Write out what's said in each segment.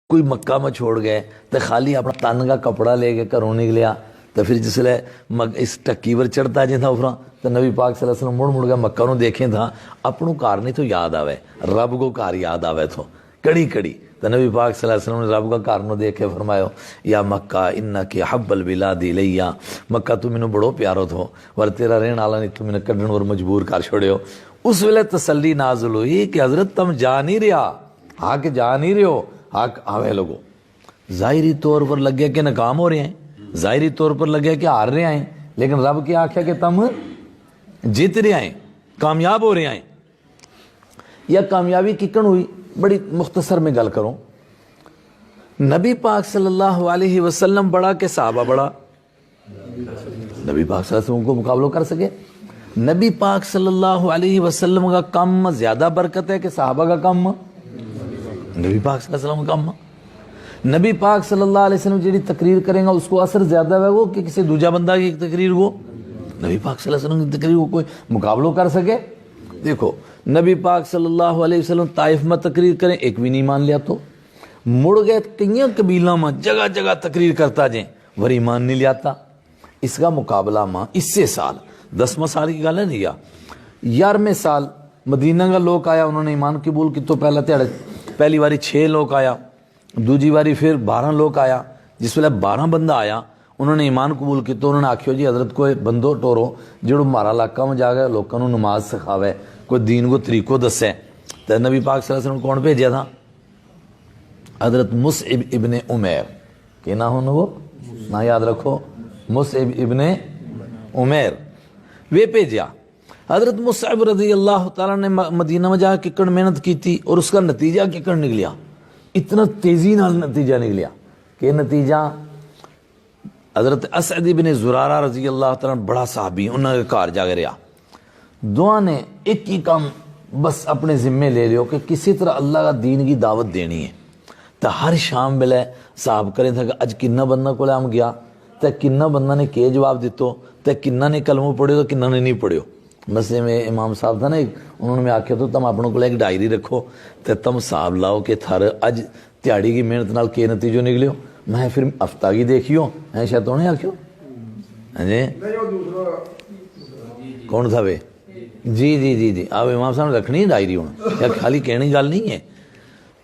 کوئی مکہ میں چھوڑ گئے تو خالی اپنا تن کا کپڑا لے کے گھروں نکلیا تو پھر جسے اس ٹکی پر چڑھتا جی تھا افرا تو نبی پاک صلی اللہ علیہ وسلم مڑ کے مکہ نو دیکھیں تھا اپنوں گھر نہیں تو یاد آوے رب کو گھر یاد آوے تو کڑی کڑی تو نبی پاک صلی اللہ علیہ وسلم نے رب کا گھر نو دیکھ کے فرمایا یا مکہ انکی حب البلاد الیہ، مکہ تو مینوں بڑو پیارو تھو اور تیرا رہن والا نہیں تو مینوں کڈن اور مجبور کر چھوڑیو۔ اس ویلے تسلی نازل ہوئی کہ حضرت تم جا نہیں رہا، حق جا نہیں رہے ہو، حق آوے لوگو۔ ظاہری طور پر لگے کہ ناکام ہو رہے ہیں، ظاہری طور پر لگے کہ ہار رہے ہیں، لیکن رب کیا آخیا کہ تم جیت رہے ہیں، کامیاب ہو رہے ہیں۔ یا کامیابی ککن ہوئی، بڑی مختصر میں گل کروں، نبی پاک صلی اللہ علیہ وسلم بڑا کہ صحابہ بڑا؟ نبی پاک صلی اللہ علیہ وسلم کو مقابلہ کر سکے؟ نبی پاک صلی اللہ علیہ وسلم کا کم زیادہ برکت ہے کہ صحابہ کا کم؟ نبی پاک صلی اللہ علیہ وسلم کا کم؟ نبی پاک صلی اللہ علیہ وسلم جیڑی تقریر کریں گا اس کو اثر زیادہ ہے وہ کہ کسی دوجہ بندہ کی تقریر کو؟ نبی پاک صلی اللہ علیہ وسلم کی تقریر کو کوئی مقابلہ کر سکے؟ دیکھو نبی پاک صلی اللہ علیہ وسلم طائف میں تقریر کریں ایک بھی نہیں مان لیا تو مڑ گئے کئی قبیلہ میں جگہ جگہ تقریر کرتا جائیں ور ایمان نہیں لیاتا۔ اس کا مقابلہ ماں اس سے سال 10 سال کی گل ہے نہیں، 11ویں سال مدینہ کا لوگ آیا، انہوں نے ایمان قبول کی تو پہلی باری 6 لوگ آیا، دوجی باری پھر 12 لوگ آیا، جس ویلے 12 بندہ آیا انہوں نے ایمان قبول کی تو انہوں نے آکھیو جی حضرت کوئی بندو ٹورو جڑو مارا علاقہ میں جا گئے لوگوں نماز سکھاوے کوئی دین کو طریقوں دسے۔ تو نبی پاک صلی اللہ علیہ وسلم کون بھیجیا تھا؟ حضرت مصعب ابن عمیر، کہ نہ ہو وہ نہ یاد رکھو، مصعب ابن عمیر وہ بھیجیا۔ حضرت مصعب رضی اللہ تعالیٰ نے مدینہ میں جا کے ککڑ محنت کی تھی اور اس کا نتیجہ ککڑ نکلیا، اتنا تیزی نال نتیجہ نکلیا کہ نتیجہ حضرت اسعد بن زرارہ رضی اللہ تعالیٰ بڑا صحابی انہوں نے گھر جا کے رہا، دعا نے ایک ہی کام بس اپنے ذمے لے لیو کہ کسی طرح اللہ کا دین کی دعوت دینی ہے۔ تو ہر شام بلے صاحب کریں تھا کہ اج کنہ بندہ کو ہم گیا تو کنہ بندہ نے کہ جواب دیتو تو کنہ نے کلمہ پڑھو تو کنہ نے نہیں پڑھو۔ مسئلے میں امام صاحب تھا نا انہوں نے میں آکھیا تو تم اپنوں کو ایک ڈائری رکھو تو تم صاحب لاؤ کہ تھر اج تیاڑی کی محنت نال کے نتیجوں نکلیو۔ میں پھر ہفتہ کی دیکھیو ہے شاید تو نہیں آکھیو جی کون تھا وے جی جی جی جی آپ امام صاحب نے رکھنی ہے ڈائری ہونا یا خالی کہنے گل نہیں ہے۔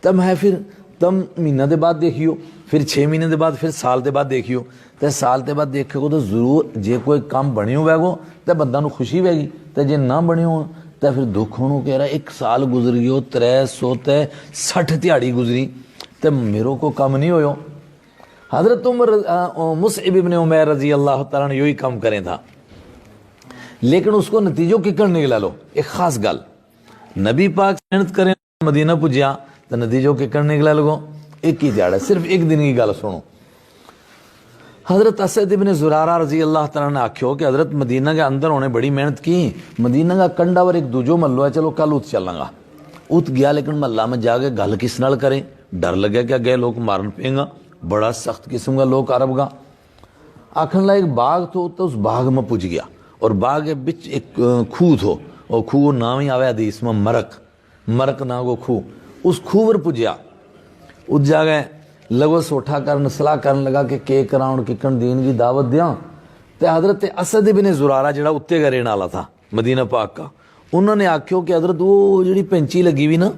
تب ہے پھر تم مہینہ دے بعد دیکھیو، پھر 6 مہینے دے بعد، پھر سال دے بعد دیکھیو۔ تو سال دے بعد دیکھے گو تو ضرور جے کوئی کام بنیو ہوئے گو تو بندہ نو خوشی ہوئے گی، تو جے نہ بنیو تو پھر دکھ ہونو کہہ رہا 1 سال گزر گیو 360 تیاڑی گزری تو میرے کو کم نہیں ہوئے۔ حضرت مصعب ابن عمیر رضی اللہ تعالیٰ نے یہی کام کریں تھا، لیکن اس کو نتیجوں کی کر نکلا لو۔ ایک خاص گل نبی پاک محنت کریں مدینہ پجیا تو نتیجوں کے کر نکلا لگو ایک ہی دیاڑا، صرف ایک دن کی گل سنو۔ حضرت اسد ابن زرارہ رضی اللہ تعالیٰ نے آکھیو کہ حضرت مدینہ کے اندر ہونے بڑی محنت کی، مدینہ کا کنڈا اور ایک دوجو ملو ہے، چلو کل ات چلیں گا۔ ات گیا لیکن محلہ میں جا کے گل کس نال کریں، ڈر لگا کہ گئے لوگ مارن پیں گا، بڑا سخت قسم کا لوگ عرب گا۔ آکھن لائے ایک باغ تو اس باغ میں پوچھ گیا اور باغ کے بچ ایک کھو تھو، اور کھو نام ہی آوے حدیث میں مرک نا کو کھو، اس کھو پر پجیا اس جا گئے لگو سوٹھا کرن صلاح کرن لگا کہ کراؤن ککن دین کی دعوت دیاں۔ تے حضرت اسد بن زرارہ جڑا اتے کا رہنے والا تھا مدینہ پاک کا، انہوں نے آکھیو کہ حضرت وہ جڑی پینچی لگی ہوئی نا،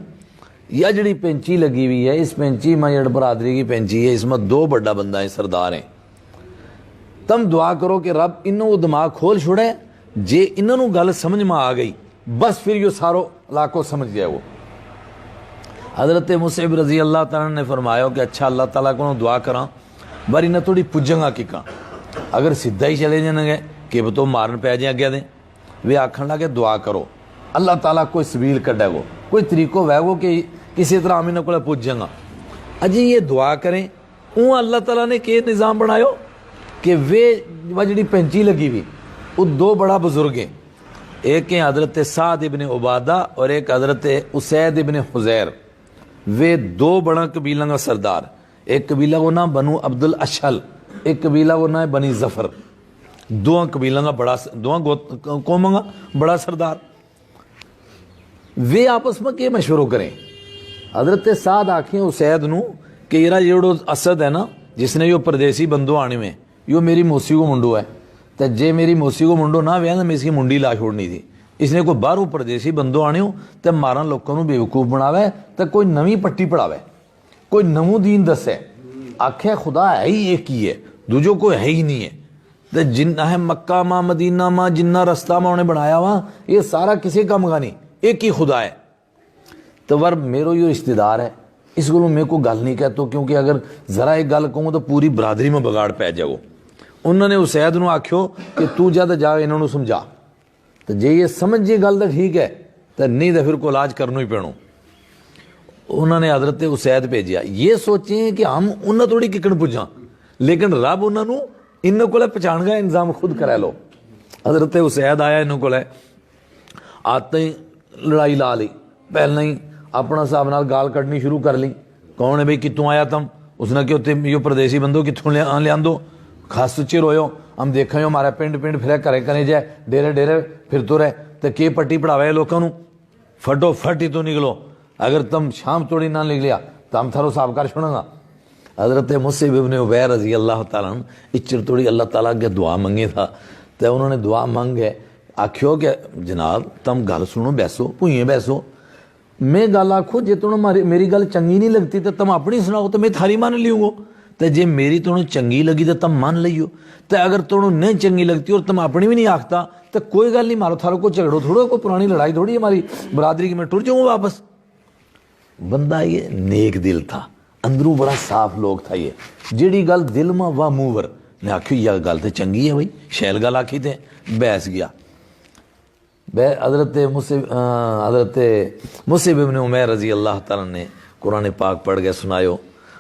یا جڑی پینچی لگی ہوئی ہے اس پینچی میں جڑ برادری کی پینچی ہے، اس میں 2 بڑا بندہ ہے سردار ہیں، تم دعا کرو کہ رب انہوں وہ دماغ کھول چھوڑے، جے انہوں گل سمجھ میں آ گئی بس پھر یہ سارو علاقوں سمجھ گیا۔ وہ حضرت مصعب رضی اللہ تعالیٰ نے فرمایا کہ اچھا اللہ تعالیٰ کو دعا کراں باری نہ تھوڑی پجیں گا ککاں، اگر سیدھا ہی چلے جانے گے کہ تو مارن پہ جائیں اگیا دیں، وہ آکھن لگا کہ دعا کرو اللہ تعالیٰ کوئی سبیل کڈے گو، کوئی طریقہ وے گو کہ کسی طرح ہم انہوں کو پجیں گا۔ اجی یہ دعا کریں اون اللہ تعالیٰ نے کہ نظام بنایو کہ وہ جڑی پینچی لگی ہوئی وہ 2 بڑا بزرگ ہیں، ایک ہیں حضرت سعد ابن عبادہ اور ایک حضرت اسید ابن حزیر، وہ 2 بڑا قبیلہ کا سردار، ایک قبیلہ کو نام بنو عبد الاشہل، ایک قبیلہ کو نام بنی ظفر، 2 قبیلہ کا بڑا 2 قوموں کا بڑا سردار۔ وہ آپس میں کہ مشورہ کریں، حضرت سعد آکھیں اسید نو کہ یار جڑو اسد ہے نا جس نے یہ پردیسی بندو آنے میں یہ میری موسی کو منڈو ہے تو جے میری موسی کو منڈو نہ ویا تو میں اس کی منڈی لا چھوڑنی تھی. اس نے کوئی باہروں پردیسی بندو آنے ہو تو مارا لوگوں کو بیوقوف بناوے تو کوئی نویں پٹی پڑھاوے کوئی نمو دین دسے آکھے خدا ہے ہی ایک ہی ہے دوجو کوئی ہے ہی نہیں ہے. تو جنہ ہے مکہ ماں مدینہ ماں جنہ رستہ ماں انہیں بنایا ہوا یہ سارا کسی کا مگا نہیں ایک ہی خدا ہے. تو ور میرو یہ رشتہ دار ہے اس کو میں کو گل نہیں کہتا کیونکہ اگر ذرا ایک گل کہوں تو پوری برادری میں بگاڑ پی جاؤ. انہوں نے اسید نو آکھو کہ تو جا تو جا انہوں نے سمجھا تو جے یہ سمجھ جی گل تو ٹھیک ہے تو نہیں تو پھر کو علاج کرنا ہی پیڑوں. انہوں نے حضرت اسید بھیجیا یہ سوچیں کہ ہم انہوں تھوڑی ککڑ پجاں لیکن رب انہوں انہوں کو پہچان گیا انتظام خود کرا لو. حضرت اسید آیا انہوں کو آتے ہی لڑائی لا لی پہلے ہی اپنا حساب نال گال کٹنی شروع کر لی. کون ہے بھئی کتوں آیا تم اس نے کہ یہ پردیسی بندو کتوں لے آندو خاص سچے رویو ہم دیکھا ہو ہمارا پنڈ پھرے کرے کرے جائے ڈیرے ڈیرے پھر تو رہے تو کی پٹی پڑھاوے لوگوں پھٹو پھٹ ہی تو نکلو اگر تم شام توڑی نہ نکلیا تو ہم تھارو صاحب کر چھوڑیں گا. حضرت مصعب ابن عمیر رضی اللہ تعالیٰ عنہ اچر توڑی اللہ تعالیٰ کے دعا منگے تھا تو انہوں نے دعا منگے آکھیو کہ جناب تم گل سنو بیسو پوئیں بیسو میں گل آکھو جے تمہیں میری گل چنگی نہیں لگتی تو تم اپنی سناؤ تو میں تھاری مان لیوں گو تو جے میری تمہیں چنگی لگی تو تم مان لیو تو اگر تمہیں نہیں چنگی لگتی اور تم اپنی بھی نہیں آکھتا تو کوئی گل نہیں مارو تھارو کو جھگڑو تھوڑو کوئی پرانی لڑائی تھوڑی ہماری برادری کی میں ٹر جاؤں واپس. بندہ یہ نیک دل تھا اندروں بڑا صاف لوگ تھا یہ جیڑی گل دل میں واہ موور نے آکھیو یہ گل تو چنگی ہے بھائی شیل گل آکھی تھے بیس گیا. حضرت مصعب ابن عمیر رضی اللہ تعالیٰ نے قرآن پاک پڑھ کے سنایو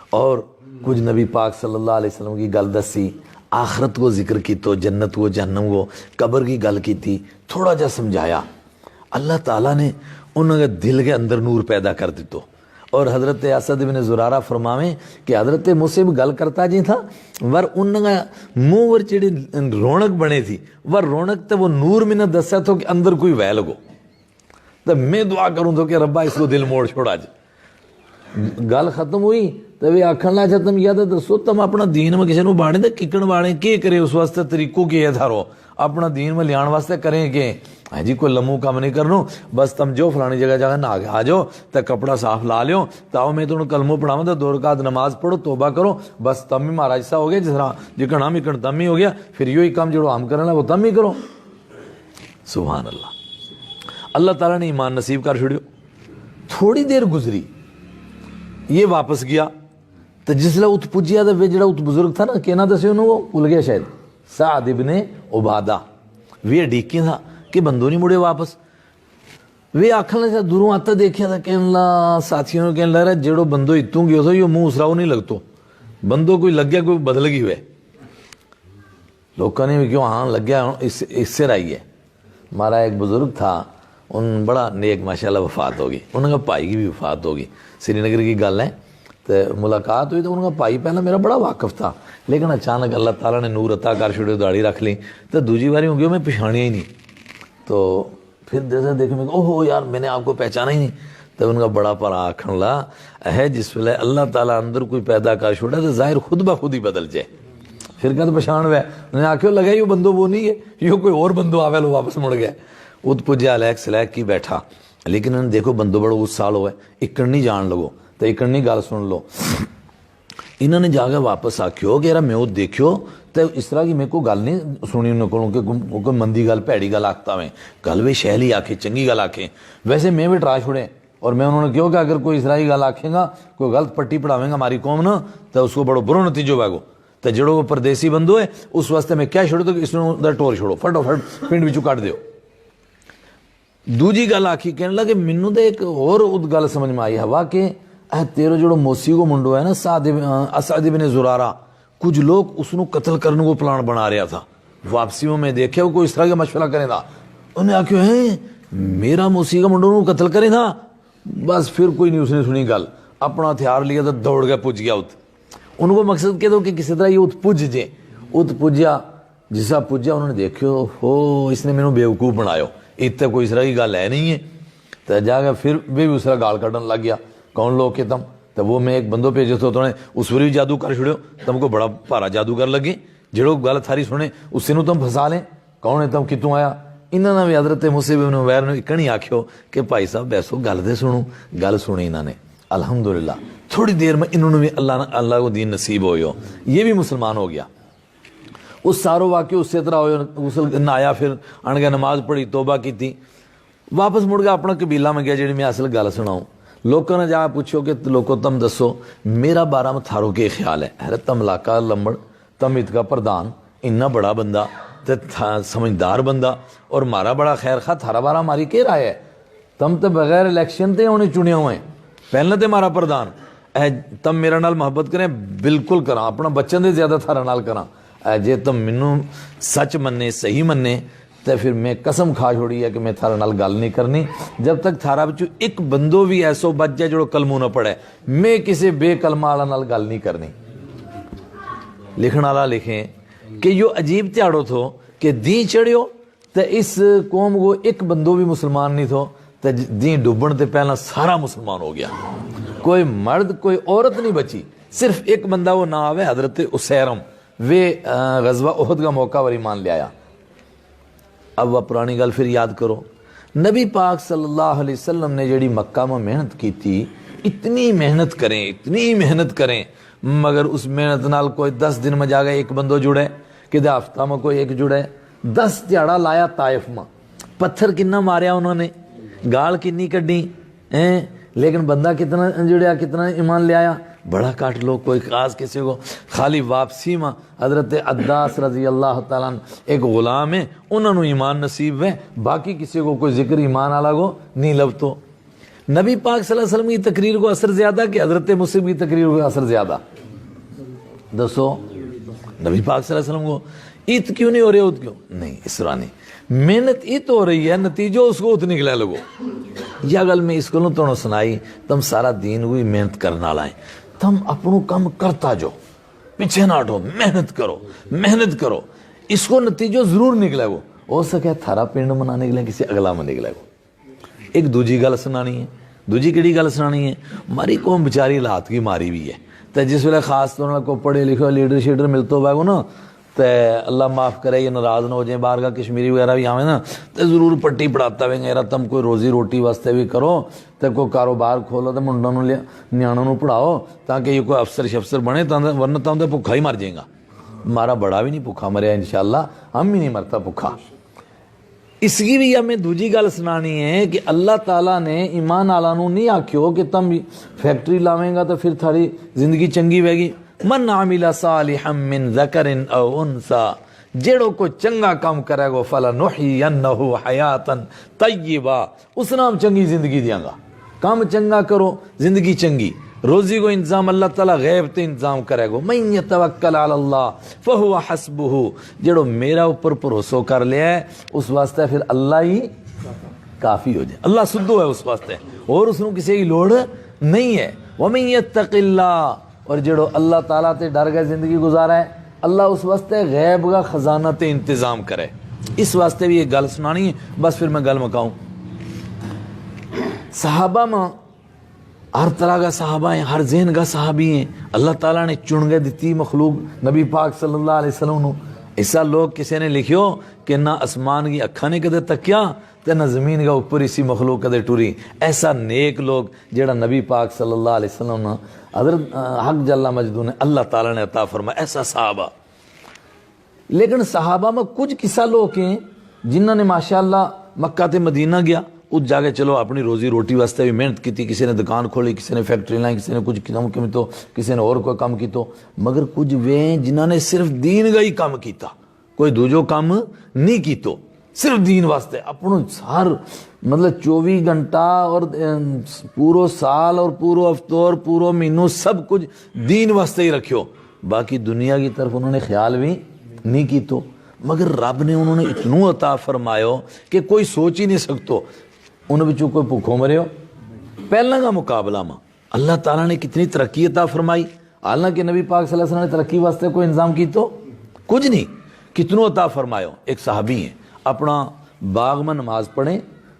اور کچھ نبی پاک صلی اللہ علیہ وسلم کی گل دسی آخرت کو ذکر کی تو جنت کو جہنم کو قبر کی گل کی تھی تھوڑا جا سمجھایا. اللہ تعالیٰ نے انہوں کے دل کے اندر نور پیدا کر دیتو. اور حضرت اسد بن زرارہ فرماویں کہ حضرت مصعب گل کرتا جی تھا ور انہوں کا منہ ور چڑی رونق بنے تھی ور رونق تو وہ نور میں نہ دسا تو کہ اندر کوئی وے لگو. تو میں دعا کروں تو کہ ربا اس کو دل موڑ چھوڑا جی. گل ختم ہوئی تو وہ آخر لا چا تم یا تو دسو تم اپنا دین میں کسی نے باڑے تو ککڑ باڑے کی کرے اس واسطے طریقوں کی ہے تھارو اپنا دین میں لیان واسطے کریں کہ ہاں جی کوئی لمو کام نہیں کرنو بس تم جو فلانی جگہ جگہ نہ آ جاؤ تو کپڑا صاف لا لیو تاؤ میں تمہیں کلموں پڑھاؤں تو 2 رکعت نماز پڑھو توبہ کرو بس تم ہی مہاراج سا ہو گیا جس طرح جکن ہم اکن تم ہی ہو گیا پھر یہی کام جڑو ہم کرنا وہ تم ہی کرو. سبحان اللہ. اللہ تعالیٰ نے ایمان نصیب کر چھوڑیو. تھوڑی دیر گزری یہ واپس گیا تو جس لئے ات پجیا تو جڑا ات بزرگ تھا نا کہنا دسے انہوں وہ بھول گیا شاید سعد ابن عبادہ وہ ڈیکی تھا کہ بندوں نہیں مڑے واپس. وہ آخر لگا دوروں آتا دیکھا تھا کہنے لا ساتھیوں نے کہنے لگا جڑو بندو اتوں گیا تھا یہ منہ اسراؤ نہیں لگتو بندوں کوئی لگ گیا کوئی بدل گئی ہوئے لوگوں نے بھی کیوں ہاں لگ گیا اس سے رہی ہے. ہمارا ایک بزرگ تھا ان بڑا نیک ماشاءاللہ وفات ہوگی انہوں کا بھائی کی بھی وفات ہوگی سری نگر کی گل ہے تو ملاقات ہوئی تو ان کا بھائی پہلے میرا بڑا واقف تھا لیکن اچانک اللہ تعالیٰ نے نور عطا کر چھوڑے داڑھی رکھ لی تو دوسری باری ہو گیا میں پہچانیا ہی نہیں تو پھر جیسے دیکھیں میں اوہ یار میں نے آپ کو پہچانا ہی نہیں تو ان کا بڑا پرا آکھن لا ہے جس ویلے اللہ تعالیٰ اندر کوئی پیدا کر چھوڑا تو ظاہر خود بخود ہی بدل جائے. پھر کہتے پہچان ہوئے انہوں نے آکھو لگا یہ بندو وہ نہیں ہے یہ کوئی اور بندو آوے لو واپس مڑ گیا. ات پجا لیک سلیک کی بیٹھا لیکن انہوں نے دیکھو بندو بڑا اس سال ہوئے اکڑ نہیں جان لگو تو اکڑ نہیں گال سن لو. انہوں نے جا کے واپس آکھیو کہ یار میں وہ دیکھو تو اس طرح کی میں کو گل نہیں سنی انہوں کو کہ کوئی مندی گل پیڑی گل آکھتا میں گل بھی شہلی آکھے چنگی گل آکھیں ویسے میں بھی ٹرا چھوڑے اور میں انہوں نے کہو کہ اگر کوئی اس طرح کی گل آکھیں گا کوئی غلط پٹی پڑھاویں گا ہماری قوم نا تو اس کو بڑا برا نتیجہ ہوئے گو تو جڑو وہ پردیسی بندو ہے اس واسطے میں کیا چھوڑو تو اس نے ٹور چھوڑو فٹو فٹ پنڈ بچوں کٹ دیو. دوجی گل آکھی کہنے لگا کہ منوں تو ایک اور گل سمجھ میں آئی ہوا کہ تیرو جڑو موسی کو منڈو ہے نا اسد بن زرارہ کچھ لوگ اس نے قتل کرنے کو پلان بنا رہا تھا. واپسیوں میں دیکھے وہ کوئی اس طرح کا مشورہ کرے تھا انہیں آکھو ہے میرا موسی کا منڈو کو قتل کرے تھا. بس پھر کوئی نہیں اس نے سنی گل اپنا ہتھیار لیا تو دوڑ گیا پج گیا ات. ان کو مقصد کہہ دو کہ کسی طرح یہ ات پج جے ات پجیا جسا پجیا انہوں نے دیکھو ہو اس نے مینوں بیوقوف بنایا اتنے کوئی اس طرح کی گل ہے نہیں ہے تو جا کے پھر بھی اس طرح گال کٹن لگ گیا کون لوگ کہ تم تو وہ میں ایک بندوں بھیجے تو نے اس پر بھی جادو کر چھڑیو، تم کو بڑا بھارا جادوگر لگے، جڑو گل تھاری سنے اسی نو تم پھسا لیں، کون ہے تم کتوں آیا؟ انہوں نے بھی حضرت موسیٰ بن عمیر نے کہنی آکھیو کہ بھائی صاحب بیسو گل دے سنو، گل سنی انہوں نے الحمدللہ تھوڑی دیر میں انہوں نے بھی اللہ کو دین نصیب ہوئیو، یہ بھی مسلمان ہو گیا۔ اس ساروں واقعے اسی طرح ہوئے، غسل نہایا، پھر آن گیا نماز پڑھی، توبہ کی تھی، واپس مڑ گیا اپنا قبیلہ میں گیا، جیڑی میں اصل گل سناؤں۔ لوگوں نے جا پوچھو کہ لوگوں تم دسو میرا بارہ میں تھارو کے خیال ہے؟ حیرت تم علاقہ لمبڑ، تم ات کا پردھان، اتنا بڑا بندہ تے سمجھدار بندہ، اور مارا بڑا خیر خواہ، تھارا بارہ ہماری کیا رائے ہے؟ تم تو بغیر الیکشن تے ہونے چنے ہوئے، پہلے تے مارا پردھان، تم میرا نال محبت کریں، بالکل کراں، اپنا بچن دے زیادہ تھارا نال کراں، جے تم منوں سچ مننے، صحیح مننے، تو پھر میں قسم کھا چھوڑی ہے کہ میں تھارا نال گل نہیں کرنی، جب تک تھارا بچو ایک بندو بھی ایسو بچ جائے جو کلموں نہ پڑھے، میں کسی بے کلمہ والا نال گل نہیں کرنی۔ لکھن والا لکھیں کہ یہ عجیب تیاڑو تھو کہ دین چڑھیو تو اس قوم کو ایک بندو بھی مسلمان نہیں تھو، تو دین ڈوبن تے پہلا سارا مسلمان ہو گیا، کوئی مرد کوئی عورت نہیں بچی، صرف ایک بندہ وہ نہ آوے، حضرت اسیرم، وہ غزوہ احد کا موقع پر ایمان لے آیا۔ اب وہ پرانی گل پھر یاد کرو، نبی پاک صلی اللہ علیہ وسلم نے جڑی مکہ میں محنت کی تھی، اتنی محنت کریں مگر اس محنت نال کوئی 10 دن میں جا گئے ایک بندو جڑے، کدھے ہفتہ میں کوئی ایک جڑے، 10 دیہڑا لایا طائف میں، پتھر کنا ماریا انہوں نے، گال کنی کڈی، لیکن بندہ کتنا جڑیا، کتنا ایمان لے آیا، بڑا کاٹ لو، کوئی خاص کسی کو، خالی واپسی میں حضرت عداس رضی اللہ تعالیٰ ایک غلام ہے، انہوں نے ایمان نصیب ہے، باقی کسی کو کوئی ذکر ایمان آلہ کو نہیں لبتو۔ نبی پاک صلی اللہ علیہ وسلم کی تقریر کو اثر زیادہ کہ حضرت مسلم کی تقریر کو اثر زیادہ؟ دسو، نبی پاک صلی اللہ علیہ وسلم کو ایت کیوں نہیں ہو رہے، ات کیوں نہیں، اس طرح نہیں، محنت ایت ہو رہی ہے، نتیجہ اس کو ات نکلے لگو۔ یہ گل میں اس کو تو سنائی، تم سارا دین ہوئی محنت کرنا لائیں، تم اپنوں کام کرتا جو، پیچھے نہ ہٹو، محنت کرو، اس کو نتیجہ ضرور نکلے گو، ہو سکے تھارا پنڈ منا نکلے، کسی اگلا میں نکلے گو۔ ایک دوجی گل سنانی ہے، دوجی کیڑی گل سنانی ہے، ہماری قوم بیچاری لات کی ماری بھی ہے، تو جس ویلے خاص طور پر کوئی پڑھے لکھے لیڈر شیڈر ملتا ہوا گو نا، تو اللہ معاف کرے یہ ناراض نہ ہو جائیں، باہر کا کشمیری وغیرہ بھی آویں نا، تو ضرور پٹی پڑھاتا ہوئے گا، تم کوئی روزی روٹی واسطے بھی کرو، تو کوئی کاروبار کھولو، تو منڈوں نیانوں پڑھاؤ تاکہ یہ کوئی افسر شفسر بنے، ورنہ تو بھوکھا ہی مر جائے گا۔ ہمارا بڑا بھی نہیں بھوکھا مریا انشاءاللہ، ہم بھی نہیں مرتا بھوکھا۔ اس کی بھی ہمیں دوجی گل سنانی ہے کہ اللہ تعالیٰ نے ایمان آلانوں نہیں آکھیو کہ تم فیکٹری لاویں گا تو پھر تھاری زندگی چنگی بے گی۔ من عمل صالحا من ذکر او انثى، جیڑو کو چنگا کام کرے گو فلنحینہ حیاتا طیبہ، اس نام چنگی زندگی دیاں گا۔ کام چنگا کرو، زندگی چنگی، روزی کو انتظام اللہ تعالیٰ غیب تے انتظام کرے گو۔ من یتوکل علی اللہ فہو حسبہ، جیڑو میرا اوپر بھروسہ کر لیا ہے اس واسطے پھر اللہ ہی کافی ہو جائے، اللہ سدھو ہے اس واسطے، اور اس کو کسی کی لوڑ نہیں ہے۔ ومن یتق اللہ، اور جڑو اللہ تعالیٰ تے ڈر گئے زندگی گزارا ہے، اللہ اس واسطے غیب کا خزانہ تے انتظام کرے۔ اس واسطے بھی ایک گل سنانی ہے، بس پھر میں گل مکاؤں۔ صحابہ میں ہر طرح کا صحابہ ہیں، ہر ذہن کا صحابی ہیں، اللہ تعالیٰ نے چن کے دیتی مخلوق نبی پاک صلی اللہ علیہ وسلم نو۔ ایسا لوگ کسی نے لکھیو کہ نہ اسمان کی اکھا نے کدے تکیا تے نہ زمین کا اوپر اسی مخلوق کدے ٹری، ایسا نیک لوگ جیڑا نبی پاک صلی اللہ علیہ وسلم نے حضرت حق جل مجدو نے اللہ تعالیٰ نے عطا فرمایا، ایسا صحابہ۔ لیکن صحابہ میں کچھ قصہ لوگ ہیں جنہوں نے ماشاءاللہ مکہ تے مدینہ گیا، اس جا کے چلو اپنی روزی روٹی واسطے بھی محنت کی تھی، کسی نے دکان کھولی، کسی نے فیکٹری لائیں، کسی نے کچھ کام کیتو، کسی نے اور کوئی کام کیتو، مگر کچھ وہ جنہوں نے صرف دین کا ہی کام کیتا، کوئی دوجو کام نہیں کیتو، صرف دین واسطے اپنوں ہر مطلب 24 گھنٹہ اور پورو سال اور پورو ہفتہ اور پورو مہینوں سب کچھ دین واسطے ہی رکھیو، باقی دنیا کی طرف انہوں نے خیال بھی نہیں کیتو۔ مگر رب نے انہوں نے اتنو عطا فرمایو کہ کوئی سوچ ہی نہیں سکتو، انہوں بچوں کوئی بھوکھوں مرے ہو۔ پہلا کا مقابلہ میں اللہ تعالیٰ نے کتنی ترقی عطا فرمائی، حالانکہ نبی پاک صلی اللہ علیہ وسلم نے ترقی واسطے کوئی انتظام کی تو کچھ نہیں، کتنو عطا فرمایو۔ ایک صحابی ہیں، اپنا باغ میں نماز پڑھیں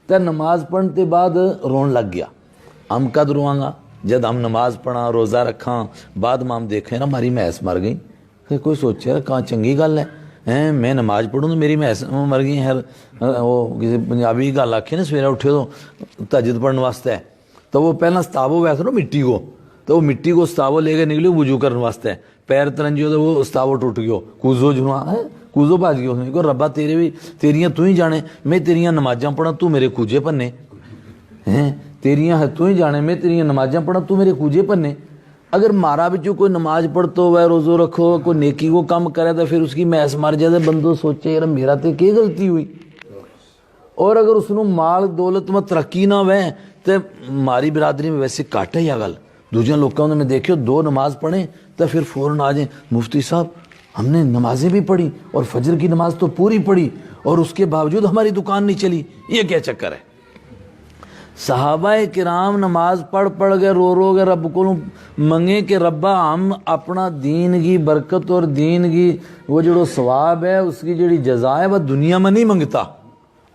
تو نماز پڑھنے بعد رون لگ گیا، ہم کد رواں گا، جب ہم نماز پڑھا روزہ رکھا بعد میں ہم دیکھیں نا ہماری محس مر گئی، کہ کوئی سوچے کہاں چنگی گل ہے میں نماز پڑھوں تو میری محس مر گئی ہے۔ وہ کسی پنجابی گل آکھی نا سویرے اٹھے تو تہجد پڑھنے واسطے ہے تو وہ پہلا ستاو ویسے نا مٹی کو، تو وہ مٹی کو ستاو لے کے نکلی وضو کرنے واسطے، پیر ترنجیو تو وہ ستاو ٹوٹ گیو، کوزو جنوا ہے کوزو بھاج گیا، اس نے کہا ربا تیرے بھی تیریاں تو ہی جانے، میں تیریاں نمازاں پڑھا تو میرے کوجے پنے ہیں، تیریاں ہے تو ہی جانے میں تیریاں نمازاں پڑھا تو میرے کوجے پنے۔ اگر مارا بچوں کوئی نماز پڑھتا ہوا روزو رکھو کوئی نیکی کو کام کرے تو پھر اس کی محس مر جائے، بندو سوچے یار میرا تے کی غلطی ہوئی۔ اور اگر اس نو مال دولت میں ترقی نہ ہوئے تو ماری برادری میں ویسے کٹ ہے یا گل، دوسرے لوگوں نے میں دیکھو دو نماز پڑھیں تو پھر فوراً آ جائیں مفتی صاحب ہم نے نمازیں بھی پڑھی اور فجر کی نماز تو پوری پڑھی اور اس کے باوجود ہماری دکان نہیں چلی، یہ کیا چکر ہے؟ صحابہ کرام نماز پڑھ گئے رو گئے رب کو منگے کہ ربا ہم اپنا دین کی برکت اور دین کی وہ جو ثواب ہے اس کی جڑی جزا ہے وہ دنیا میں نہیں منگتا۔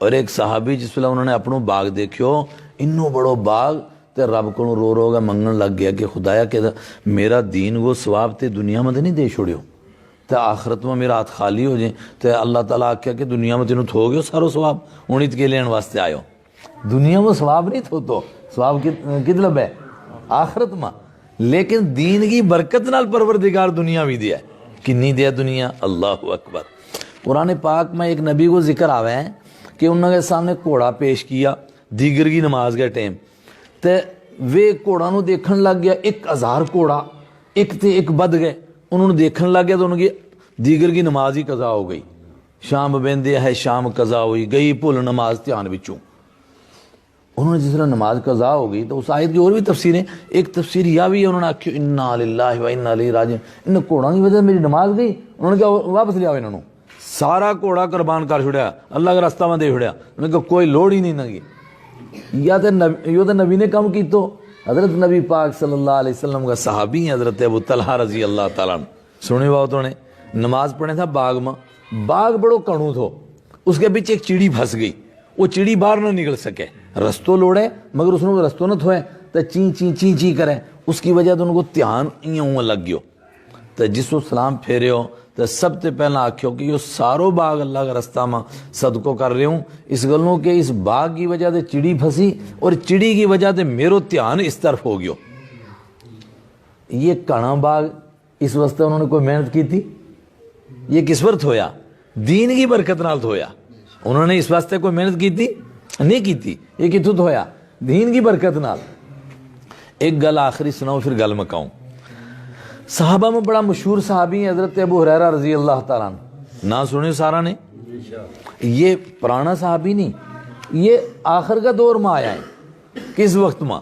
اور ایک صحابی جس ویلے انہوں نے اپنوں باغ دیکھو انو بڑو باغ تے رب کو رو گئے منگن لگ گیا کہ خدایا کہ میرا دین وہ ثواب تے دنیا میں نہیں دے چھوڑیو تے آخرت میں میرا ہاتھ خالی ہو جائیں تے اللہ تعالیٰ آکھیا کہ دنیا میں تینوں تھو گئے سارو ثواب اونیت کے لین واسطے آئے ہو، دنیا میں ثواب نہیں تھو تو ثواب کتلب ہے آخرت میں، لیکن دین کی برکت نال پروردگار دنیا بھی دیا ہے، کنی دیا دنیا، اللہ اکبر۔ قرآن پاک میں ایک نبی کو ذکر آوے ہیں کہ انہوں نے سامنے گھوڑا پیش کیا دیگر کی نماز کے ٹائم تے وے گھوڑا نو دیکھن لگ گیا 1000 گھوڑا ایک تے ایک بد گئے، انہوں نے دیکھن لگ گیا تو انہوں کی دیگر کی نماز ہی قضا ہو گئی، شام بندے ہے شام قضا ہوئی گئی بھول نماز دھیان وچوں۔ انہوں نے جس طرح نماز قضا ہو گئی تو اس آیت کی اور بھی تفسیریں، ایک تفسیر یہ بھی ہے انہوں نے آکھیا انا للہ و انا الیہ راجعون، ان گھوڑا کی وجہ سے میری نماز گئی، انہوں نے کہا واپس لے آؤ انہوں نے، سارا گھوڑا قربان کر چھڑیا اللہ کا راستہ میں دے چھڑیا، انہوں نے کہا کوئی لوڑ ہی نہیں نگی، یا تو نبی نے کم کی تو حضرت نبی پاک صلی اللہ علیہ وسلم کا صحابی ہیں حضرت ابو طلحہ رضی اللہ تعالیٰ عنہ، سنے بہت نے نماز پڑھنے تھا باغ میں، باغ بڑو کڑوں تھو، اس کے پیچھے ایک چڑی پھنس گئی، وہ چڑی باہر نہ نکل سکے، رستوں لوڑے مگر اس نے رستوں نہ تھوئے تو چین چین چین چین کرے، اس کی وجہ تو ان کو دھیان یوں لگ گیو، تو جس کو سلام پھیرے ہو تو سب سے پہلا آکھو کہ یہ سارو باغ اللہ کا رستہ میں صدقوں کر رہے ہوں، اس گلوں کہ اس باغ کی وجہ سے چڑی پھنسی اور چڑی کی وجہ سے میرو دھیان اس طرف ہو گیو۔ یہ کڑا باغ اس واسطے انہوں نے کوئی محنت کی تھی، یہ کس وقت ہویا؟ دین کی برکت نال ہویا، انہوں نے اس واسطے کوئی محنت کی تھی نہیں کی تھی، یہ کتوں ہویا؟ دین کی برکت نال۔ ایک گل آخری سناؤ پھر گل مکاؤں۔ صحابہ میں بڑا مشہور صحابی حضرت ابو ہریرہ رضی اللہ تعالیٰ عنہ، نہ سنے سارا نے، یہ پرانا صحابی نہیں، یہ آخر کا دور میں آیا ہے، کس وقت میں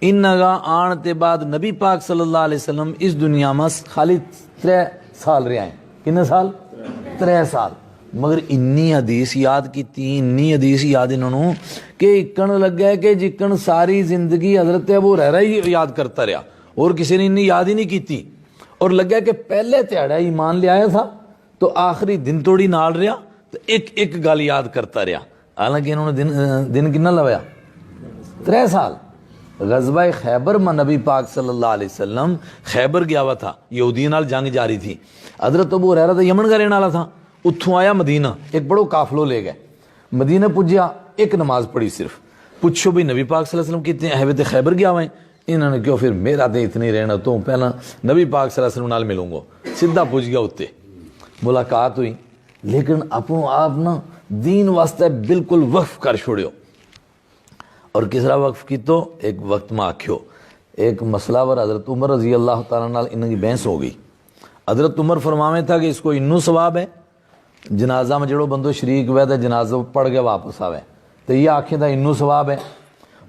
ان نگا آن تے بعد نبی پاک صلی اللہ علیہ وسلم اس دنیا میں خالی 3 سال رہے ہیں، کتنے سال؟ 3 سال، مگر انی حدیث یاد کی تھی، انی حدیث یاد انہوں نے کہ اکن لگ گئے کہ جکن ساری زندگی حضرت ابو ہریرہ ہی یاد کرتا رہا اور کسی نے انی یاد ہی نہیں کی تھی، اور لگا کہ پہلے تیڑا ایمان لے آیا تھا تو آخری دن توڑی نال رہا تو ایک گل یاد کرتا رہا، حالانکہ انہوں نے دن کنا لوایا 3 سال۔ غزوہ خیبر میں نبی پاک صلی اللہ علیہ وسلم خیبر گیا ہوا تھا، یہودیوں نال جنگ جاری تھی، حضرت ابو ہریرہ تو یمن کا رہنے والا تھا، اتھوں آیا مدینہ، ایک بڑو قافلو لے گئے، مدینہ پجیا ایک نماز پڑھی صرف، پوچھو بھی نبی پاک صلی اللہ علیہ وسلم کتنے اہویت خیبر گیا ہوئے ہیں؟ انہوں نے کیوں پھر میرا تو اتنی رہنا تو پہلا نبی پاک صلی اللہ علیہ وسلم نال ملوں گا، سیدھا پوچھ گیا اتے، ملاقات ہوئی، لیکن اپنوں آپ نا دین واسطے بالکل وقف کر چھوڑیو، اور کس طرح وقف کی تو ایک وقت میں آکھیو ایک مسئلہ ور حضرت عمر رضی اللہ تعالیٰ نال انہوں کی بحث ہو گئی، حضرت عمر فرماویں تھا کہ اس کو انو ثواب ہے، جنازہ میں جڑو بندو شریک ہوئے تو جنازہ پڑھ کے واپس آوے تو یہ آنکھیں تھا انو ثواب ہے،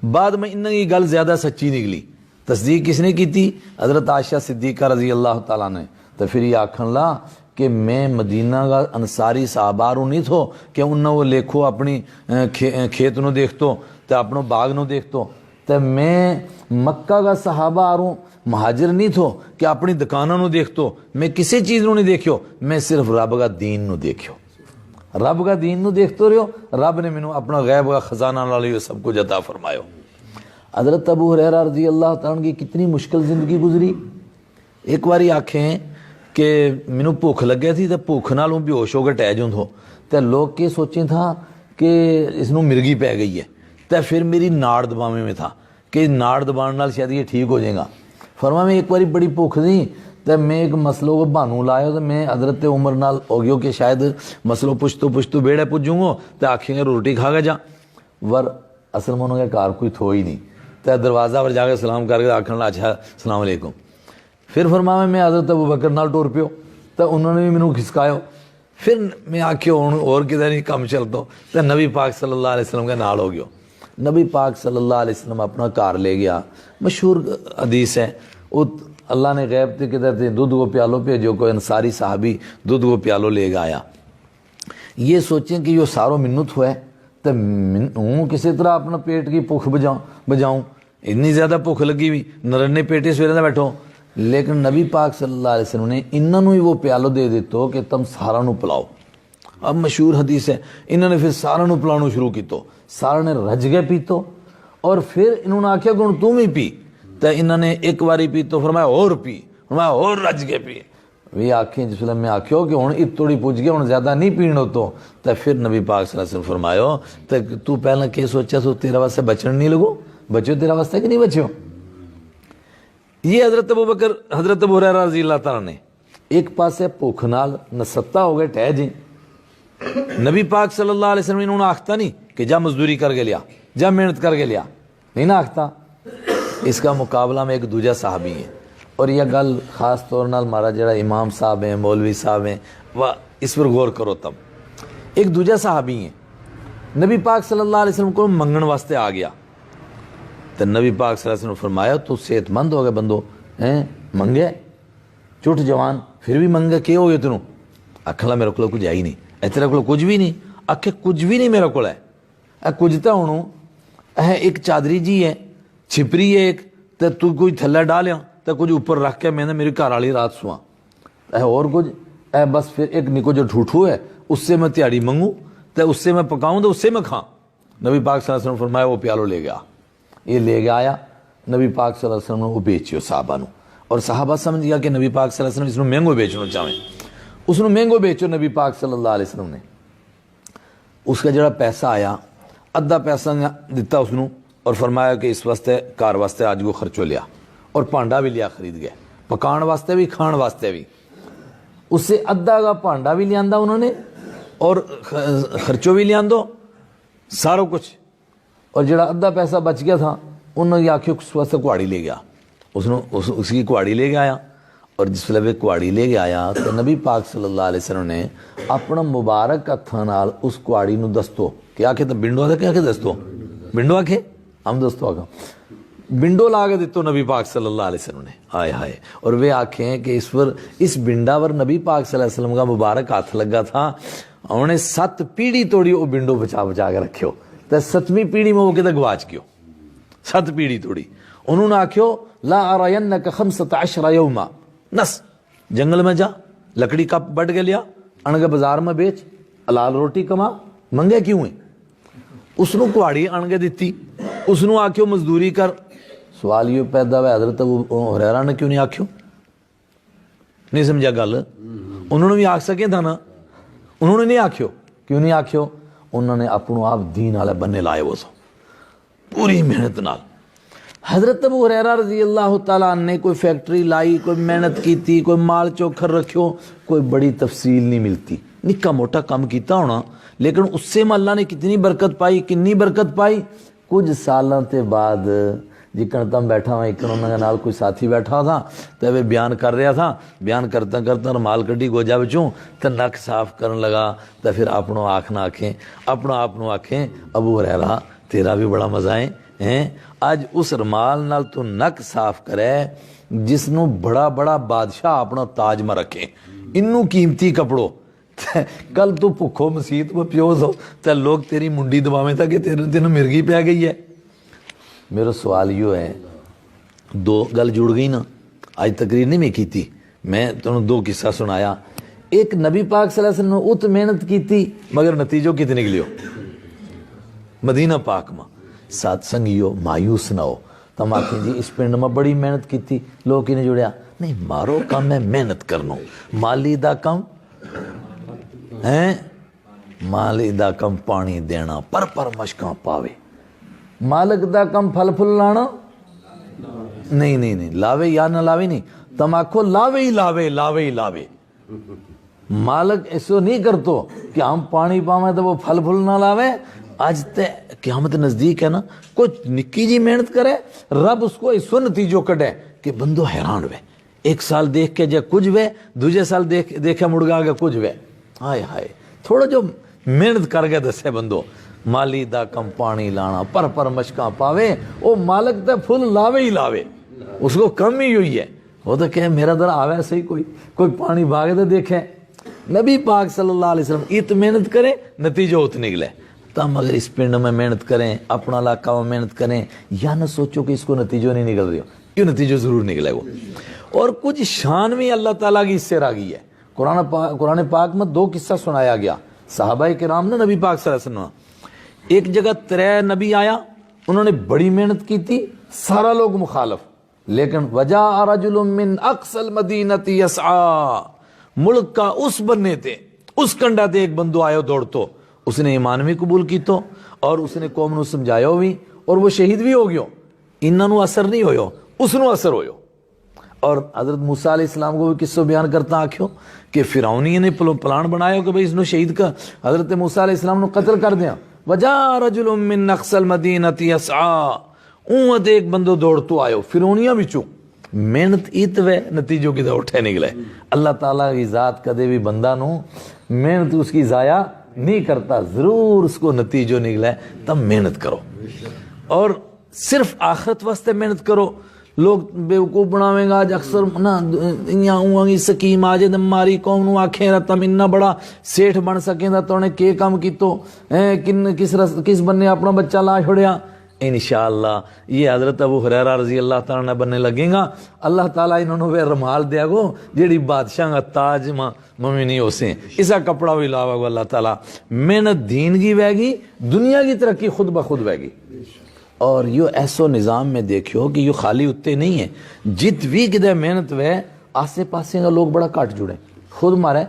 بعد میں انہوں کی گل زیادہ سچی نکلی، تصدیق کس نے کی تھی؟ حضرت عائشہ صدیقہ رضی اللہ تعالیٰ نے، تو پھر یہ آکھن لا کہ میں مدینہ کا انصاری صحاباروں نہیں تھو کہ انہوں وہ لیکھو اپنی کھیت نو دیکھتو تو اپنوں باغ نو دیکھتو، تو میں مکہ کا صحابہ آروں مہاجر نہیں تھو کہ اپنی دکانوں نو دیکھتو، میں کسی چیز نو نہیں دیکھو، میں صرف رب کا دین نو دیکھو، رب کا دین نو دیکھتو رہو، رب نے مینوں اپنا غیب کا خزانہ لالیو سب کچھ عطا فرمایو۔ حضرت ابو ہریرہ رضی اللہ تعالیٰ عنہ کی کتنی مشکل زندگی گزری. ایک باری آکھیں کہ مینوں بھوک لگے تھی تے بھوک نالوں بے ہوش ہو کے ٹہ جوں تھو تے لوگ کے سوچیں تھا کہ اس نوں مرگی پی گئی ہے. تے پھر میری ناڑ دباوے میں تھا کہ ناڑ دبان نال شاید یہ ٹھیک ہو جائے گا. فرما میں ایک باری بڑی بھوک تھی تے میں ایک مسلوں کو بہانو لایا تو میں حضرت عمر نال ہو گیا کہ شاید مسلوں پشتو بیڑے پجوں گو تے آکھیں گے روٹی کھا گیا جا. ور اصل میں انہوں کے کار کوئی تھو ہی نہیں تے دروازہ پر جا کے سلام کر کے آکھن اچھا السلام علیکم. پھر فرمایا میں حضرت ابوبکر نال ٹور پیو تو انہوں نے بھی مینوں کھسکایا. پھر میں آکھیو ہوں اور کدھر نہیں کم چلتا تو نبی پاک صلی اللہ علیہ وسلم کے نال ہو گیا. نبی پاک صلی اللہ علیہ وسلم اپنا کار لے گیا. مشہور حدیث ہے وہ اللہ نے غیب تے کدھر تے دودھ کو پیالو بھیجو کوئی انصاری صحابی دودھ کو پیالو لے گا آیا. یہ سوچیں کہ یہ ساروں منت ہوا ہے تو ہوں کسی طرح اپنا پیٹ کی بھوک بجاؤں. اتنی زیادہ بھوک لگی ہوئی نرنے پیٹے سویرے نہ بیٹھو. لیکن نبی پاک صلی اللہ علیہ وسلم نے انہوں ہی وہ پیالو دے دیتو کہ تم سارا نو پلاؤ. اب مشہور حدیث ہے انہوں نے پھر سارا نو پلاؤ شروع کی تو سارا نے رج گئے پیتو. اور پھر انہوں نے آکھیا کہ تم ہی پی تو انہوں نے ایک باری پی تو فرمایا اور پی فرمایا اور رج گئے پی. بھی آکھیں جس ویلے میں آکھیو کہ ہوں اتوڑی پوچھ گیا ہوں زیادہ نہیں پیڑو تو پھر نبی پاک صلی اللہ علیہ وسلم فرمایا تو پہلے کہ سوچا تو تیرا واسطے بچن نہیں لگو بچو تیرا واسطے کہ نہیں بچو. یہ حضرت ابوبکر حضرت ابو ہریرہ رضی اللہ تعالیٰ نے ایک پاسے بھوک نال نستا ہو گئے ٹہ جی. نبی پاک صلی اللہ علیہ وسلم انہوں نے آختا نہیں کہ جا مزدوری کر کے لیا جا محنت کر کے لیا نہیں نہ آختا. اس کا مقابلہ میں ایک دوجا صحابی ہے اور یہ گل خاص طور نال مارا جڑا امام صاحب ہیں مولوی صاحب ہیں وہ اس پر غور کرو. تب ایک دوجا صحابی ہیں نبی پاک صلی اللہ علیہ وسلم کو منگن واسطے آ گیا تو نبی پاک صلی اللہ علیہ وسلم فرمایا تو صحت مند ہو گئے بندو ہیں منگے چٹ جوان پھر بھی منگے کیا ہو گئے تینوں. آکھلا میرے کو کچھ ہے ہی نہیں تیرے کو کچھ بھی نہیں. آکھے کچھ بھی نہیں میرے کو ہے کچھ تو ہوں ایک چادری جی ہے چھپری ہے ایک تو کوئی تھلے ڈالیا تو کچھ اوپر رکھ کے میں نے میری گھر والی رات سواں اور کچھ بس پھر ایک نکو جو ٹھوٹھو ہے اس سے میں تیاری منگوں تو اس سے میں پکاؤں تو اس سے میں کھاں. نبی پاک صلی اللہ علیہ وسلم فرمایا وہ پیالو لے گیا. یہ لے گیا آیا نبی پاک صلی اللہ علیہ وسلم نے وہ بیچیو صحابہ نو اور صحابہ سمجھ گیا کہ نبی پاک صلی اللہ علیہ وسلم اس نے مہنگو بیچنا چاہیں اس نے مہنگو بیچو. نبی پاک صلی اللہ علیہ وسلم نے اس کا جڑا پیسہ آیا ادھا پیسہ دیتا اس نو اور فرمایا کہ اس واسطے کار واسطے آج کو خرچو لیا اور پانڈا بھی لیا خرید گیا پکان واسطے بھی کھان واسطے بھی. اس سے ادھا کا پانڈا بھی لیا انہوں نے اور خرچو بھی لیا سارا کچھ. اور جڑا ادھا پیسہ بچ گیا تھا انہوں نے آخر اس واسطے کوڑی لے گیا اس کی کوڑی لے کے آیا. اور جس ویلے کوڑی لے کے آیا تو نبی پاک صلی اللہ علیہ وسلم نے اپنا مبارک ہتھاں نال اس کوڑی نو دستو کیا کہ بنڈو آ کیا کہ دستو بنڈو آ کے ہم دوستو آگا بنڈو لا کے دیتو نبی پاک صلی اللہ علیہ وسلم نے آئے ہائے. اور وہ آنکھیں کہ اس بنڈا پر نبی پاک صلی اللہ علیہ وسلم کا مبارک ہاتھ لگا تھا. انہوں نے 7 پیڑھی توڑی وہ بنڈو بچا کے رکھیو تو 7ویں پیڑھی میں وہ کہتے گواچ گیو 7 پیڑھی توڑی. انہوں نے آکھیو لا ارینک 15 یوما نس جنگل میں جا لکڑی کا بٹ کے لیا انگے بازار میں بیچ حلال روٹی کما منگے کیوں ہیں. اس نو کوڑی انگے دیتی اس نو آکھیو مزدوری کر. سوال یہ پیدا ہوا حضرت ابو ہریرہ نے کیوں نہیں آکھیو نہیں سمجھا گل. انہوں نے بھی آکھ سکے تھا نا انہوں نے نہیں آکھیو کیوں نہیں آکھیو. انہوں نے اپنو آپ دین والے بننے لائے وہ سو پوری محنت نال. حضرت ابو ہریرہ رضی اللہ تعالیٰ نے کوئی فیکٹری لائی کوئی محنت کیتی کوئی مال چوکھر رکھیو کوئی بڑی تفصیل نہیں ملتی نکا موٹا کام کیتا ہونا لیکن اس سے اللہ نے کتنی برکت پائی کنی برکت پائی. کچھ سالوں تے بعد جکن تم بیٹھا ہوا ایک انہوں نے کوئی ساتھی بیٹھا تھا تو وہ بیان کر رہا تھا بیان کرتا کرتا رمال کڈی گوجا بچوں تو نک صاف کرن لگا تو پھر اپنوں آنکھ نہ آکھیں اپنا آپ آکھیں ابو ہریرہ تیرا بھی بڑا مزہ ہے اج اس رمال نال تو نک صاف کرے جس نو بڑا بڑا بادشاہ اپنا تاج میں رکھے انو قیمتی کپڑوں کل تو بھکھو مسیت میں پیوز ہو تو لوگ تیری منڈی دباویں تھا کہ تینوں مرغی پہ گئی ہے. میرا سوال یہ ہے 2 گل جڑ گئی نا آج تقریر نہیں میں کی تھی میں تمہیں 2 قصہ سنایا. ایک نبی پاک صلی اللہ علیہ وسلم نے ات محنت کی تھی مگر نتیجوں کتنے نکلیو مدینہ پاک میں. ساتھ سنگیو مایوس نہ ہو. تم آخیں جی اس پنڈ میں بڑی محنت کی تھی لوگ نہیں جڑیا, نہیں مارو کم ہے محنت کرنو, مالی دا کم ہے, مالی دا کم پانی دینا پر مشکاں پاوے, مالک دا کم پھل پھل لانا نہیں لاوے یا نہ لاوے نہیں, تم آخو لاوے ہی لاوے لاوے ہی لاوے. مالک ایسو نہیں کرتو کہ ہم پانی پاویں تو وہ پھل پھل نہ لاوے. آج تے قیامت نزدیک ہے نا, کچھ نکی جی محنت کرے رب اس کو ایسو نتیجو کٹے کہ بندو حیران وے, ایک سال دیکھ کے جے کچھ وے, دوجے سال دیکھے مڑگا کے کچھ وے. ہائے ہائے تھوڑا جو محنت کر کے دسے بندو, مالی دا کم پانی لانا پر مشکاں پاوے, او مالک تے پھل لاوے ہی لاوے, اس کو کم ہی ہوئی ہے. وہ تو کہ میرا در آوے صحیح کوئی پانی بھاگے تو دیکھے. نبی پاک صلی اللہ علیہ وسلم ات محنت کرے نتیجہ ات نکلے. تم اگر اس پنڈ میں محنت کریں, اپنا علاقہ میں محنت کریں, یا نہ سوچو کہ اس کو نتیجہ نہیں نکل رہی ہو, کیوں نتیجہ ضرور نکلے وہ. اور کچھ شان بھی اللہ تعالیٰ کی اس سے راگی ہے. قرآن پاک میں 2 قصہ سنایا گیا صحابہ کرام نے نبی پاک صلی اللہ علیہ وسلم. ایک جگہ 3 نبی آیا, انہوں نے بڑی محنت کی تھی, سارا لوگ مخالف, لیکن وجاء رجل من اقصى المدینہ یسعی, ملک کا اس بننے تے اس کنڈا تے ایک بندو آئے دوڑتو, اس نے ایمان بھی قبول کی تو, اور اس نے قوم نو سمجھایا بھی, اور وہ شہید بھی ہو گیا. انہاں نو اثر نہیں ہویا, اس نو اثر ہویا. اور حضرت موسیٰ علیہ السلام کو بھی قصہ بیان کرتا آکھو کہ فرعونی نے پلان بنایا کہ بھئی اس نو شہید کا حضرت موسیٰ علیہ السلام نو قتل کر دیا. وجاء رجل من اقصى المدینہ یسعی, اون ایک بندو دوڑتو آئے فرعونیاں بچوں. محنت ایت وے نتیجوں کی اٹھے نکلے. اللہ تعالیٰ کی ذات کدے بھی بندہ نو محنت اس کی ضائع نہیں کرتا, ضرور اس کو نتیجوں نکلے. تب محنت کرو, اور صرف آخرت واسطے محنت کرو. لوگ بیوقوف بناویں گا آج اکثر نا, یہاں سکیم آجے ماری قوم نو آکھیں رہا تم اتنا بڑا سیٹھ بن سکیں دا تو انہیں کے کام کی تو کس بننے اپنا بچہ لا چھوڑیا. انشاءاللہ یہ حضرت ابو ہریرہ رضی اللہ تعالیٰ نے بننے لگیں گا, اللہ تعالیٰ انہوں نے رمال دیا گو جیڑی بادشاہ کا تاج ممی نہیں ہو سیں, اسا کپڑا بھی لاوا گو اللہ تعالیٰ. محنت دین کی وے گی, دنیا کی ترقی خود بخود وے گی. اور یہ ایسو نظام میں دیکھو کہ یہ خالی اتے نہیں ہے, جت بھی کدے محنت وے آسے پاسے کا لوگ بڑا کٹ جڑے, خود مارے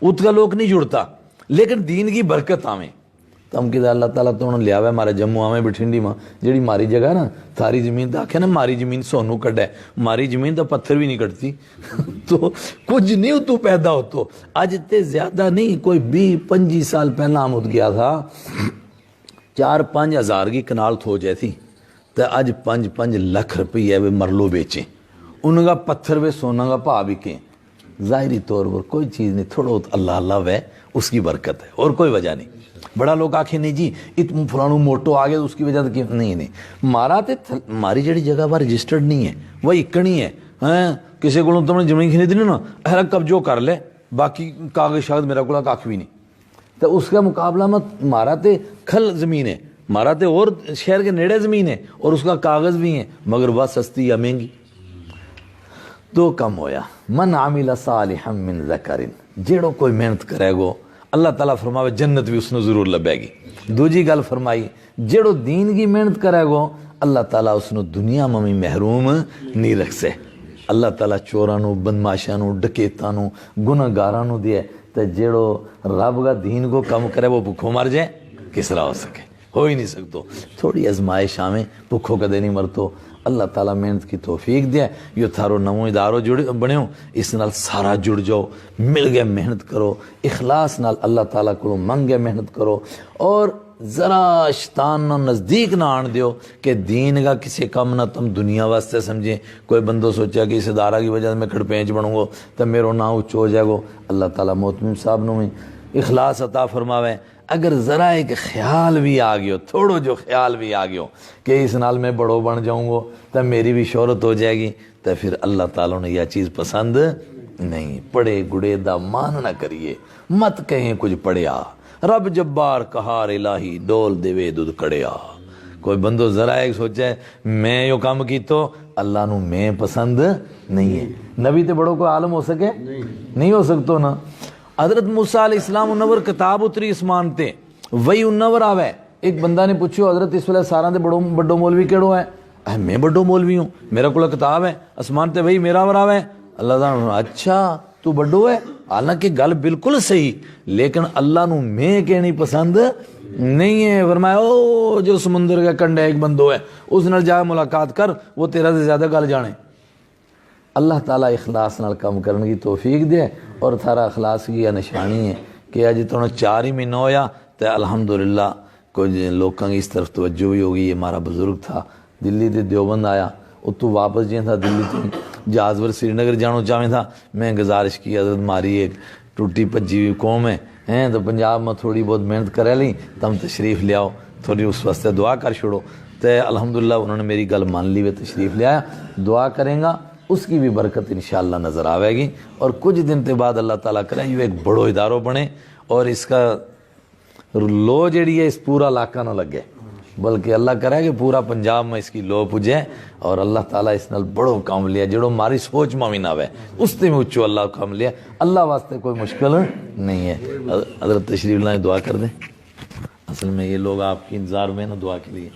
ات کا لوگ نہیں جڑتا, لیکن دین کی برکت آویں. تم کدھر اللہ تعالیٰ تو انہوں نے لیا ہوا ہے مارے جموں آویں بٹھنڈی ماں, جیڑی ماری جگہ نا تھاری زمین تو آکھے نا ماری زمین سونو کٹ ہے, ماری زمین تو پتھر بھی نہیں کٹتی. تو کچھ نہیں تو پیدا ہو تو آج اتنے زیادہ نہیں, کوئی 20-25 سال پہلا آمد گیا تھا 4-5 ہزار کی کنال تھو جائے تھی, تو آج 5 لاکھ روپیے مرلو بیچیں, ان کا پتھر وے سونا کا پا بکیں. ظاہری طور پر کوئی چیز نہیں, تھوڑا اللہ اللہ وے اس کی برکت ہے, اور کوئی وجہ نہیں. بڑا لوگ آکھیں نہیں جی اتنا فلانو موٹو آ گیا تو اس کی وجہ تو نہیں مارا تے ماری جڑی جگہ پر رجسٹرڈ نہیں ہے وہ اکڑی ہے. کسی کو تم نے زمین خریدنی نا اہلا قبضو کر لے, باقی کاغذ شاغذ میرا کو کاکھ بھی نہیں. تو اس کا مقابلہ میں مارا تے کھل زمین ہے, مارا تے اور شہر کے نیڑے زمین ہے, اور اس کا کاغذ بھی ہے, مگر بہت سستی یا مہنگی. تو کم ہویا من عمل صالحا من ذکر, جیڑو کوئی محنت کرے گو اللہ تعالیٰ فرماوے جنت بھی اس نے ضرور لبے گی. دوجی گل فرمائی جیڑو دین کی محنت کرے گو اللہ تعالیٰ اس نے دنیا میں محروم نہیں رکھ سے. اللہ تعالیٰ چورانو, بدماشانو, ڈکیتانو, گناہگارانو دیے, تے جیڑو رب کا دین کو کم کرے وہ بھوکھو مر جائے کس طرح ہو سکے, ہو ہی نہیں سکتو. تھوڑی ازمائش آویں بھوکھو کدے نہیں مرتو. اللہ تعالیٰ محنت کی توفیق دیا. یہ تھارو نمو ادارو بنے ہو, اس نال سارا جڑ جاؤ, مل گئے محنت کرو, اخلاص نال اللہ تعالیٰ کو منگ گئے محنت کرو, اور ذرا شیطان نہ نزدیک نہ آن دیو کہ دین کا کسی کم نہ تم دنیا واسطے سمجھیں. کوئی بندو سوچا کہ اس ادارہ کی وجہ سے میں کھڑپینچ بنوں گا تو میرا نام اچھو ہو جائے گا. اللہ تعالیٰ محتمم صاحب نو اخلاص عطا فرماوے. اگر ذرا ایک خیال بھی آ گیا, تھوڑو جو خیال بھی آ گیا کہ اس نال میں بڑو بن جاؤں گا تو میری بھی شہرت ہو جائے گی, تو پھر اللہ تعالیٰ نے یہ چیز پسند نہیں. پڑے گڑے دا مان نہ کریے, مت کہیں کچھ پڑیا, رب جبار کہار الہی ڈول دے دودھ کڑیا. کوئی بندو ذرا ایک سوچے میں یہ کام کی تو اللہ نو میں پسند نہیں ہے. نبی تے بڑوں کو عالم ہو سکے نہیں ہو سکتو نا. حضرت موسیٰ علیہ السلام انور کتاب اتری اسمان تے, وہی انور آوے ایک بندہ نے پوچھو حضرت اس ویلے سارا دے بڑو مولوی کیڑو ہے؟ میں بڑو مولوی ہوں، میرا کو کتاب ہے آسمان تے وہی میرا وراو ہے۔ اللہ تعالیٰ اچھا تو بڑو ہے، حالانکہ گل بالکل صحیح، لیکن اللہ نو میں کہنی پسند نہیں ہے۔ فرمایا او جو سمندر کا کنڈے ایک بندو ہے اس نال جا ملاقات کر، وہ تیرا سے زیادہ گل جانے۔ اللہ تعالیٰ اخلاص نال کام کرنے کی توفیق دے، اور تھارا اخلاص کی یہ نشانی ہے کہ اج تھوڑا 4 ہی مہینہ ہویا تو الحمدللہ کچھ لوگوں کی اس طرف توجہ بھی ہوگی۔ یہ ہمارا بزرگ تھا دلی تے دیوبند آیا، اتو واپس جائیں تھا دلی تے جہاز پر سری نگر جانو چاہیں تھا، میں گزارش کی حضرت ماری ایک ٹوٹی پجی ہوئی قوم ہے تو پنجاب میں تھوڑی بہت محنت کرے لیں، تم تشریف لے آؤ، تھوڑی اس واسطے دعا کر چھوڑو۔ تو الحمدللہ انہوں نے میری گل مان لی، وہ تشریف لے آیا، دعا کریں گا اس کی بھی برکت انشاءاللہ نظر آئے گی، اور کچھ دن کے بعد اللہ تعالیٰ کرے یہ ایک بڑو اداروں بنے اور اس کا لو جیڑی ہے اس پورا علاقہ نہ لگے، بلکہ اللہ کرے کہ پورا پنجاب میں اس کی لو پجے، اور اللہ تعالیٰ اس نال بڑو کام لیا جڑو ہماری سوچ میں نہ ہوئے، اس تے میں اچھو اللہ کام لیا۔ اللہ واسطے کوئی مشکل نہیں ہے۔ حضرت تشریف لائیں، دعا کر دیں۔ اصل میں یہ لوگ آپ کی انتظار میں نا دعا کے لیے